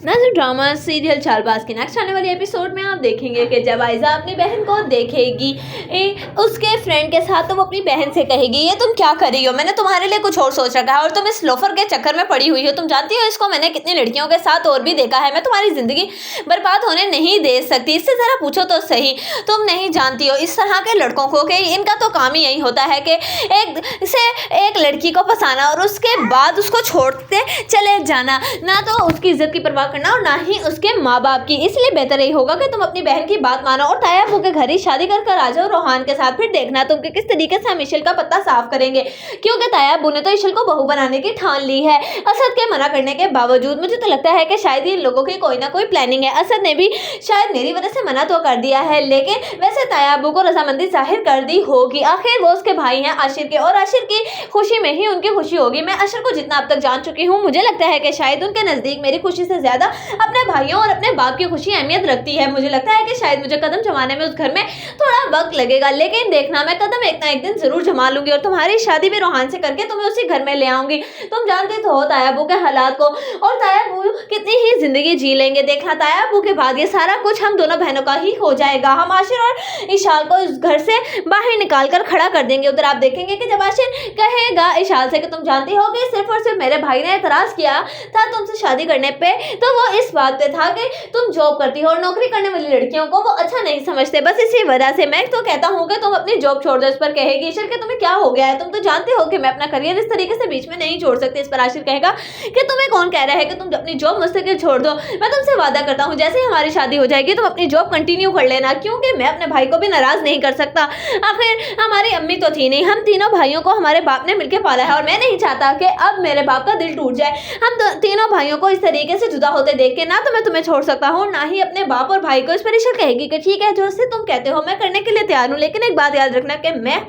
ना जो drama serial Chaalbaaz के नेक्स्ट आने वाले एपिसोड में आप देखेंगे कि जब आयजा अपनी बहन को देखेगी उसके फ्रेंड के साथ, तो वो अपनी बहन से कहेगी ये तुम क्या कर रही हो, मैंने तुम्हारे लिए कुछ और सोच रखा है और तुम इस लोफर के चक्कर में पड़ी हुई हो। तुम जानती हो इसको मैंने कितनी लड़कियों के साथ और भी देखा है, मैं तुम्हारी ज़िंदगी बर्बाद होने नहीं दे सकती। इससे ज़रा पूछो तो सही, तुम नहीं जानती हो इस तरह के लड़कों को कि इनका तो काम ही यही होता है कि एक लड़की को फंसाना और उसके बाद उसको छोड़ते चले जाना, ना तो उसकी इज्जत की परवाह करना और ना ही उसके माँ बाप की। इसलिए बेहतर यही होगा कि तुम अपनी बहन की बात मानो और ताया अब्बू के घर ही शादी कर आ जाओ रोहान के साथ। फिर देखना तुम किस तरीके से हम इशल का पत्ता साफ करेंगे, क्योंकि ताया अब्बू ने तो इशल को बहू बनाने की ठान ली है। असद के मना करने के बावजूद मुझे तो लगता है कि शायद इन लोगों की कोई ना कोई प्लानिंग है। असद ने भी शायद मेरी वजह से मना तो कर दिया है, लेकिन वैसे ताया अब्बू को रजामंदी जाहिर कर दी होगी। आखिर वो उसके भाई हैं आशिर के, और आशिर की खुशी में ही उनकी खुशी होगी। मैं आशिर को जितना अब तक जान चुकी हूँ, मुझे लगता है कि शायद उनके नज़दीक मेरी खुशी से ज़्यादा अपने भाइयों और अपने बाप की खुशी अहमियत रखती है। मुझे लगता है कि शायद मुझे कदम जमाने में उस घर में थोड़ा वक्त लगेगा, लेकिन देखना मैं कदम एक ना एक दिन जरूर जमा लूंगी और तुम्हारी शादी भी रोहान से करके तुम्हें उसी घर में ले आऊंगी। तुम जानते तो हो ताया अब्बू के हालात को, और ताया अब्बू कितनी ही जिंदगी जी लेंगे। देखना ताया अब्बू के बाद ये सारा कुछ हम दोनों बहनों का ही हो जाएगा। हम आशिर और इशाल को इस घर से बाहर निकाल कर खड़ा कर देंगे। उधर आप देखेंगे कि जब आशिर कहेगा इशाल से कि तुम जानती हो कि सिर्फ और सिर्फ मेरे भाई ने एतराज किया था तुमसे शादी करने पे, तो वो इस बात पे था कि तुम जॉब करती हो और नौकरी करने वाली लड़कियों को वो अच्छा नहीं समझते। बस इसी वजह से मैं तो कहता हूँ कि तुम अपनी जॉब छोड़ दो। इस पर कहेगी इशल कि तुम्हें क्या हो गया है, तुम तो जानते हो कि मैं अपना करियर इस तरीके से बीच में नहीं छोड़ सकती। इस पर आशिर कहेगा कि तुम्हें कौन कह रहा है कि तुम अपनी जॉब मुस्तकिल छोड़ दो। मैं तुमसे वादा करता हूँ जैसे ही हमारी शादी हो जाएगी तुम अपनी जॉब कंटिन्यू कर लेना, क्योंकि मैं अपने भाई को भी नाराज नहीं कर सकता। आखिर हमारी अम्मी तो थी नहीं, हम तीनों भाइयों को हमारे बाप ने मिलकर पाला है और मैं नहीं चाहता कि अब मेरे बाप का दिल टूट जाए। हम तीनों भाइयों को इस तरीके से जुदा होते देख के ना तो मैं तुम्हें छोड़ सकता हूँ, ना ही अपने बाप और भाई को। इस पर इशल कहेगी कि ठीक है जो से तुम कहते हो मैं करने के लिए तैयार हूँ, लेकिन एक बात याद रखना कि मैं